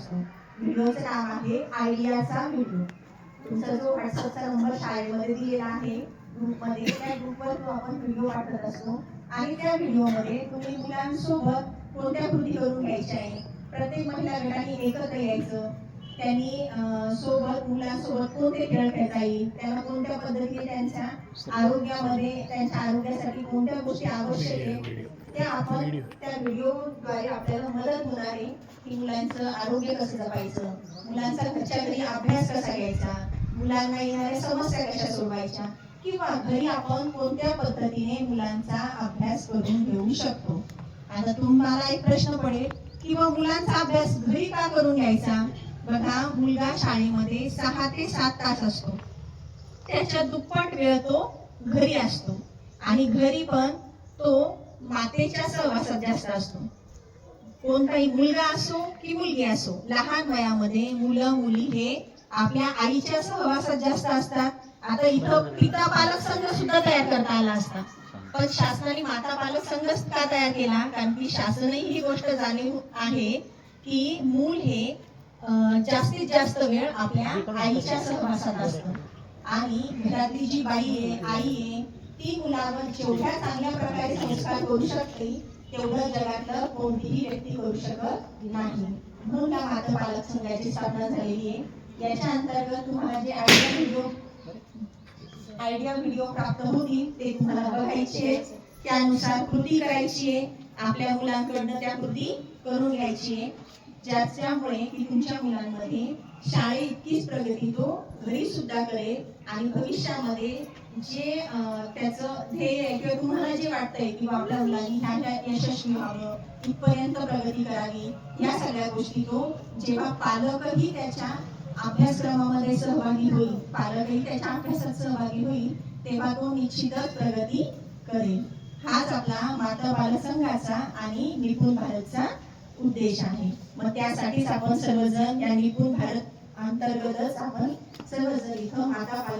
असतो. व्हिडिओचं नाव आहे आयडियाचा व्हिडिओ. तुमचा जो व्हॉट्सअपचा नंबर शाळेमध्ये दिलेला आहे ग्रुपमध्ये, त्या ग्रुपवर आपण व्हिडिओ पाठवत असतो आणि त्या व्हिडिओमध्ये तुम्ही मुलांसोबत कोणत्या कृती करून घ्यायच्या आहे, प्रत्येक महिला गटाने एकत्र यायचं, त्यांनी सोबत मुलांसोबत कोणते खेळ खेळता येईल, त्यांना कोणत्या पद्धतीने त्यांच्या आरोग्यासाठी कोणत्या गोष्टी आवश्यक आहे त्या आपण त्या व्हिडिओद्वारे आपल्याला मदत होणार आहे की मुलांचं आरोग्य कसं जपायचं, मुलांचा घरच्या घरी अभ्यास कसा घ्यायचा, मुलांना येणाऱ्या समस्या कशा सोडवायच्या, किंवा घरी आपण कोणत्या पद्धतीने मुलांचा अभ्यास करून घेऊ शकतो. आता तुम्हाला एक प्रश्न पडेल की मग मुलांचा अभ्यास घरी का करून घ्यायचा. बघा, मुलगा शाळेमध्ये 6 ते 7 तास असतो, त्याच्या दुप्पट वेळ तो घरी असतो आणि घरी पण तो मातेच्या सहवासात जास्त असतो. कोणताही मुलगा असो की मुलगी असो, लहान वयामध्ये मुलं मुली हे आपल्या आईच्या सहवासात जास्त असतात. आता इथं पिता पालक संघ सुद्धा तयार करता आला असता, पण शासनाने माता पालक संघ का तयार केला, कारण की शासनही ही गोष्ट जाणीव आहे की मूल हे जास्तीत जास्त वेळ आपल्या आईच्या सहवासात असतं आणि घरातली जी बाई आहे, आई आहे, ती मुलावर जेवढ्या चांगल्या प्रकारे संस्कार करू शकते तेवढं जगातलं कोणतीही व्यक्ती करू शकत नाही. म्हणून या माता पालक संघाची स्थापना झालेली आहे. याच्या अंतर्गत तुम्हाला जे आयडिया व्हिडिओ प्राप्त होतील ते तुम्हाला बघायचे, त्यानुसार कृती करायची आहे, आपल्या मुलांकडनं त्या कृती करून घ्यायची आहे, ज्याच्यामुळे की तुमच्या मुलांमध्ये शाळे इतकीच प्रगती तो घरी सुद्धा करेल आणि भविष्यामध्ये जे त्याचं ध्येय आहे किंवा तुम्हाला जे वाटतंय की आपल्या मुलांनी ह्या यशस्वी व्हावं, इथपर्यंत प्रगती करावी, या सगळ्या गोष्टी तो जेव्हा पालकही त्याच्या अभ्यासक्रमामध्ये सहभागी होईल, पालकही त्याच्या अभ्यासात सहभागी होईल, तेव्हा तो निश्चितच प्रगती करेल. हाच आपला माता बाल संघाचा आणि निपुण भारतचा उद्देश आहे. मग त्यासाठीच आपण सर्वजण या निपुण भारत अंतर्गतच आपण सर्वजण इथं माता बाल